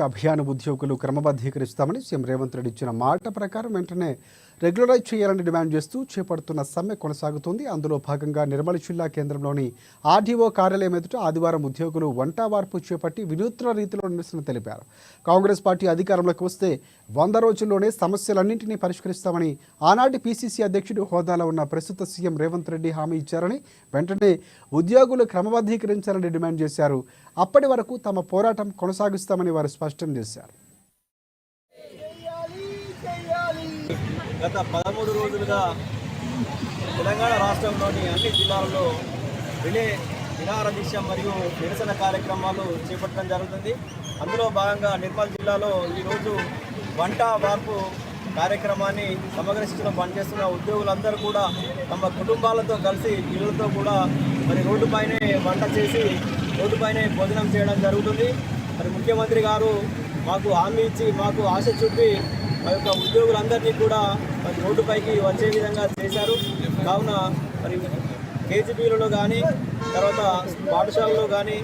అభియాన ఉద్యోగులు క్రమబద్ధీకరిస్తామని సీఎం రేవంత్ రెడ్డి ఇచ్చిన మాట ప్రకారం వెంటనే రెగ్యులరైజ్ చేయాలని డిమాండ్ చేస్తూ చేపడుతున్న సమ్మె కొనసాగుతోంది. అందులో భాగంగా నిర్మల్ జిల్లా కేంద్రంలోని ఆర్డీఓ కార్యాలయం ఎదుట ఆదివారం ఉద్యోగులు వంట వార్పు చేపట్టి వినూత్న రీతిలో నిరసన తెలిపారు. కాంగ్రెస్ పార్టీ అధికారంలోకి వస్తే 100 రోజుల్లోనే సమస్యలన్నింటినీ పరిష్కరిస్తామని ఆనాటి పీసీసీ అధ్యక్షుడు హోదాలో ఉన్న ప్రస్తుత సీఎం రేవంత్ రెడ్డి హామీ ఇచ్చారని, వెంటనే ఉద్యోగులు క్రమబద్ధీకరించాలని డిమాండ్ చేశారు. అప్పటి వరకు తమ పోరాటం కొనసాగిస్తామని వారు స్పష్టం చేశారు. గత 13 రోజులుగా తెలంగాణ రాష్ట్రంలోని అన్ని జిల్లాలలో రిలే నిరాహార దీక్ష మరియు నిరసన కార్యక్రమాలు చేపట్టడం జరుగుతుంది. అందులో భాగంగా నిర్మల్ జిల్లాలో ఈరోజు వంట వార్పు కార్యక్రమాన్ని సమగ్ర శిక్షణ పనిచేస్తున్న ఉద్యోగులందరూ కూడా తమ కుటుంబాలతో కలిసి పిల్లలతో కూడా మరి రోడ్డుపైనే వంట చేసి రోడ్డుపైనే భోజనం చేయడం జరుగుతుంది. మరి ముఖ్యమంత్రి గారు మాకు హామీ ఇచ్చి మాకు ఆశ చూపి మా యొక్క ఉద్యోగులందరినీ కూడా మరి రోడ్డుపైకి వచ్చే విధంగా చేశారు. కావున మరి కేజీబీలలో కానీ తర్వాత పాఠశాలలో కానీ